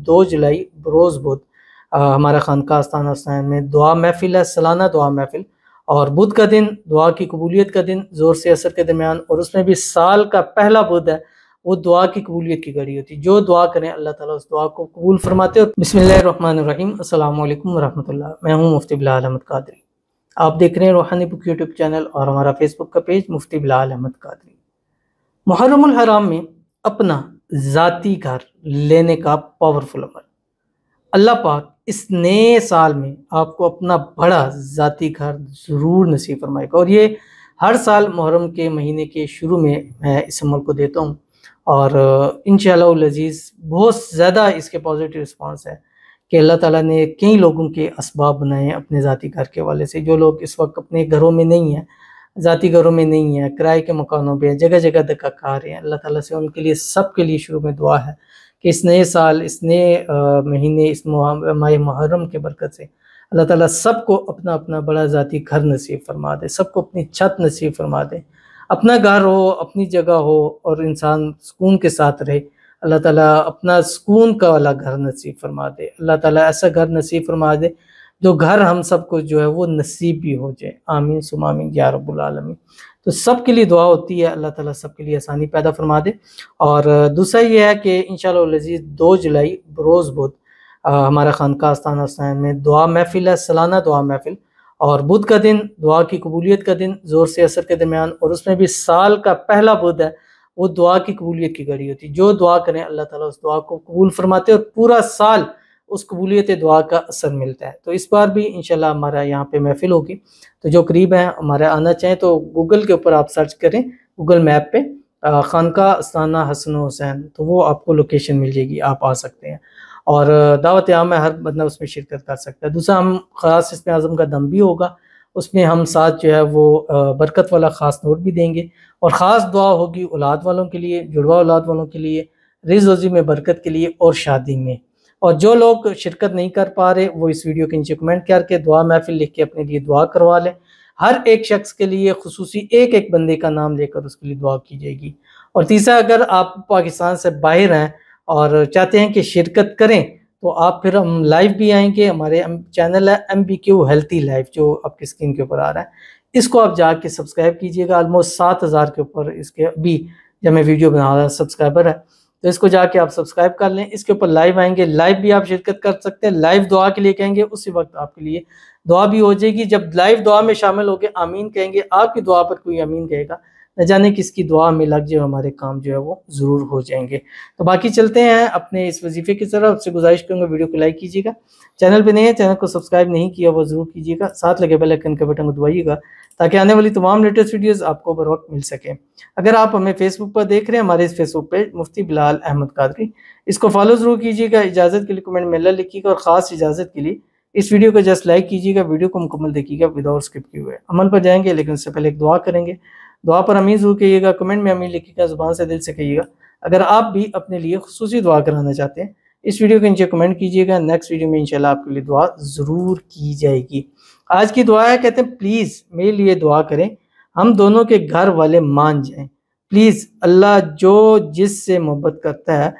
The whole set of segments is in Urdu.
2 جولائی بروز بدھ ہمارا خانقاہ آستانہ حسنین میں دعا محفل ہے، سالانہ دعا محفل، اور بدھ کا دن دعا کی قبولیت کا دن، زور سے اثر کے درمیان، اور اس میں بھی سال کا پہلا بدھ ہے، وہ دعا کی قبولیت کی گھڑی ہوتی ہے۔ جو دعا کریں اللہ تعالیٰ اس دعا کو قبول فرماتے ہیں۔ بسم اللہ الرحمن الرحیم، السلام علیکم ورحمۃ اللہ۔ میں ہوں مفتی بلال احمد قادری، آپ دیکھ رہے ہیں روحانی بک یوٹیوب چینل اور ہمارا فیس بک کا پیج مفتی بلال احمد قادری۔ محرم الحرام میں اپنا ذاتی گھر لینے کا پاورفل عمل، اللہ پاک اس نئے سال میں آپ کو اپنا بڑا ذاتی گھر ضرور نصیب فرمائے گا، اور یہ ہر سال محرم کے مہینے کے شروع میں اس عمل کو دیتا ہوں، اور انشاءاللہ العزیز بہت زیادہ اس کے پازیٹیو رسپانس ہے کہ اللہ تعالیٰ نے کئی لوگوں کے اسباب بنائے ہیں اپنے ذاتی گھر کے حوالے سے۔ جو لوگ اس وقت اپنے گھروں میں نہیں ہیں، ذاتی گھروں میں نہیں ہیں، کرائے کے مکانوں پہ ہیں، جگہ جگہ دھکا کھا رہے ہیں، اللہ تعالیٰ سے ان کے لیے سب کے لیے شروع میں دعا ہے کہ اس نئے سال، اس نئے مہینے، اس ماہ محرم کے برکت سے اللہ تعالیٰ سب کو اپنا اپنا بڑا ذاتی گھر نصیب فرما دے، سب کو اپنی چھت نصیب فرما دے، اپنا گھر ہو، اپنی جگہ ہو، اور انسان سکون کے ساتھ رہے۔ اللہ تعالیٰ اپنا سکون کا والا گھر نصیب فرما دے، اللہ تعالیٰ ایسا گھر نصیب فرما دے جو گھر ہم سب کو جو ہے وہ نصیب بھی ہو جائے، آمین ثم آمین یا رب العالمین۔ تو سب کے لیے دعا ہوتی ہے، اللہ تعالیٰ سب کے لیے آسانی پیدا فرما دے۔ اور دوسرا یہ ہے کہ انشاءاللہ العزیز 2 جولائی بروز بدھ ہمارا خانقاہ آستانہ حسنین میں دعا محفل ہے، سالانہ دعا محفل، اور بدھ کا دن دعا کی قبولیت کا دن، زور سے اثر کے درمیان، اور اس میں بھی سال کا پہلا بدھ ہے، وہ دعا کی قبولیت کی گھڑی ہوتی ہے۔ جو دعا کریں اللہ تعالیٰ اس دعا کو قبول فرماتے ہیں، اور پورا سال اس قبولیت دعا کا اثر ملتا ہے۔ تو اس بار بھی انشاءاللہ ہمارا یہاں پہ محفل ہوگی، تو جو قریب ہیں ہمارے آنا چاہیں تو گوگل کے اوپر آپ سرچ کریں، گوگل میپ پہ خانقاہ آستانہ حسن و حسین، تو وہ آپ کو لوکیشن مل جائے گی، آپ آ سکتے ہیں، اور دعوت عام ہے، ہر بندہ اس میں شرکت کر سکتا ہے۔ دوسرا ہم خاص اسم اعظم کا دم بھی ہوگا، اس میں ہم ساتھ جو ہے وہ برکت والا خاص نوٹ بھی دیں گے، اور خاص دعا ہوگی اولاد والوں کے لیے، جڑوا اولاد والوں کے لیے، رزق روزی میں برکت کے لیے، اور شادی میں۔ اور جو لوگ شرکت نہیں کر پا رہے وہ اس ویڈیو کے نیچے کمنٹ کر کے دعا محفل لکھ کے اپنے لیے دعا کروا لیں۔ ہر ایک شخص کے لیے خصوصی ایک بندے کا نام لے کر اس کے لیے دعا کی جائے گی۔ اور تیسرا، اگر آپ پاکستان سے باہر ہیں اور چاہتے ہیں کہ شرکت کریں تو آپ پھر ہم لائیو بھی آئیں گے، ہمارے چینل ہے MBQ ہیلتھی لائف جو آپ کی اسکرین کے اوپر آ رہا ہے، اس کو آپ جا کے سبسکرائب کیجئے گا۔ آلموسٹ 7000 کے اوپر اس کے ابھی جب میں ویڈیو بنا رہا سبسکرائبر ہے، تو اس کو جا کے آپ سبسکرائب کر لیں۔ اس کے اوپر لائیو آئیں گے، لائیو بھی آپ شرکت کر سکتے ہیں، لائیو دعا کے لیے کہیں گے اسی وقت آپ کے لیے دعا بھی ہو جائے گی۔ جب لائیو دعا میں شامل ہو کے آمین کہیں گے، آپ کی دعا پر کوئی آمین کہے گا، نہ جانے کس کی دعا میں لگ جائے، ہمارے کام جو ہے وہ ضرور ہو جائیں گے۔ تو باقی چلتے ہیں اپنے اس وظیفے کی طرف۔ آپ سے گزارش کروں گا ویڈیو کو لائک کیجیے گا، چینل پہ نہیں ہے چینل کو سبسکرائب نہیں کیا وہ ضرور کیجیے گا، ساتھ لگے بیل آئیکن کے بٹن کو دبائیے گا تاکہ آنے والی تمام لیٹسٹ ویڈیوز آپ کو بر وقت مل سکیں۔ اگر آپ ہمیں فیس بک پر دیکھ رہے ہیں، ہمارے اس فیس بک پیج مفتی بلال احمد قادری، اس کو فالو ضرور کیجیے گا، اجازت کے لیے کمنٹ میں اللہ لکھیے گا، اور خاص اجازت کے لیے اس ویڈیو کو جسٹ لائک کیجیے گا، ویڈیو کو مکمل دیکھیے گا وداؤٹ اسکپ کیے ہوئے۔ عمل پر جائیں گے لیکن اس سے پہلے ایک دعا کریں گے، دعا پر امین ضرور کہیے گا، کمنٹ میں امین لکھیے گا، زبان سے دل سے کہیے گا۔ اگر آپ بھی اپنے لیے خصوصی دعا کرانا چاہتے ہیں، اس ویڈیو کے نیچے کمنٹ کیجیے گا، نیکسٹ ویڈیو میں انشاءاللہ آپ کے لیے دعا ضرور کی جائے گی۔ آج کی دعا ہے، کہتے ہیں پلیز میرے لیے دعا کریں، ہم دونوں کے گھر والے مان جائیں، پلیز اللہ جو جس سے محبت کرتا ہے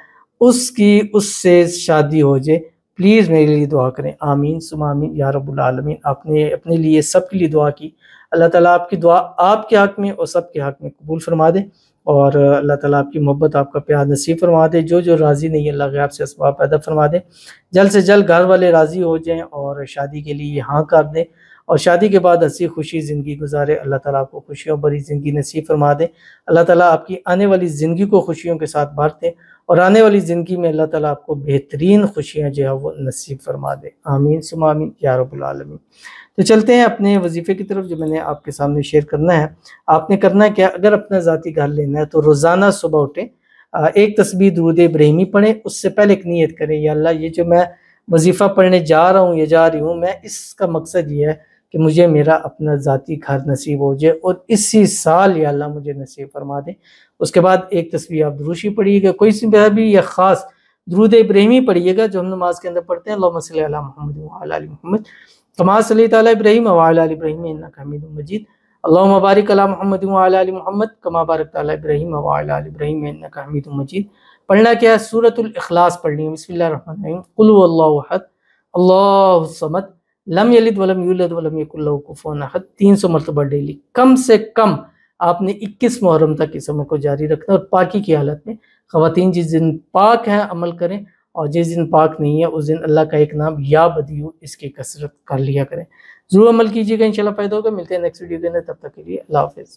اس کی اس سے شادی ہو جائے، پلیز میرے لیے دعا کریں، آمین ثم آمین یا رب العالمین۔ آپ نے اپنے لیے سب کے لیے دعا کی، اللہ تعالیٰ آپ کی دعا آپ کے حق میں اور سب کے حق میں قبول فرما دے، اور اللہ تعالیٰ آپ کی محبت، آپ کا پیار نصیب فرما دے۔ جو راضی نہیں ہے اللہ غیب سے اسباب پیدا فرما دے، جلد سے جلد گھر والے راضی ہو جائیں اور شادی کے لیے ہاں کر دیں، اور شادی کے بعد ہنسی خوشی زندگی گزارے۔ اللہ تعالیٰ آپ کو خوشیوں بھری زندگی نصیب فرما دے، اللہ تعالیٰ آپ کی آنے والی زندگی کو خوشیوں کے ساتھ بھر دے، اور آنے والی زندگی میں اللہ تعالیٰ آپ کو بہترین خوشیاں جو ہے وہ نصیب فرما دے، آمین ثم آمین یا رب العالمین۔ تو چلتے ہیں اپنے وظیفے کی طرف جو میں نے آپ کے سامنے شیئر کرنا ہے۔ آپ نے کرنا ہے کیا، اگر اپنا ذاتی گھر لینا ہے تو روزانہ صبح اٹھیں، ایک تسبیح درود ابراہیمی پڑھیں، اس سے پہلے ایک نیت کریں، یا اللہ یہ جو میں وظیفہ پڑھنے جا رہا ہوں یا جا رہی ہوں، میں اس کا مقصد یہ ہے کہ مجھے میرا اپنا ذاتی گھر نصیب ہو جائے، اور اسی سال یا اللہ مجھے نصیب فرما دے۔ اس کے بعد ایک تسبیح آپ دروشی پڑھیے گا، کوئی سی بھی یا خاص درود ابراہیمی پڑھیے گا جو ہم نماز کے اندر پڑھتے ہیں، اللہم صلی علی محمد وعلی آل محمد کما صلیت علی ابراہیم وعلی آل ابراہیم انک حمید مجید، اللہم بارک علی محمد وعلی آل محمد کما بارکت علی ابراہیم وعلی آل ابراہیم انک حمید مجید۔ پڑھنا کیا ہے؟ سورۃ الاخلاص پڑھنی ہے۔ بسم اللہ الرحمن الرحیم، قل هو اللہ احد اللہ الصمد لم یلد ولم یولد ولم یکن لہ کفوا احد، 300 مرتبہ ڈیلی۔ کم سے کم آپ نے 21 محرم تک اس عمل کو جاری رکھنا، اور پاکی کی حالت میں۔ خواتین جس دن پاک ہیں عمل کریں، اور جس دن پاک نہیں ہے اس دن اللہ کا ایک نام یا بدیو اس کی کثرت کر لیا کریں۔ ضرور عمل کیجیے گا، انشاءاللہ فائدہ ہوگا۔ ملتے ہیں نیکسٹ ویڈیو کے اندر، تب تک کے لیے اللہ حافظ۔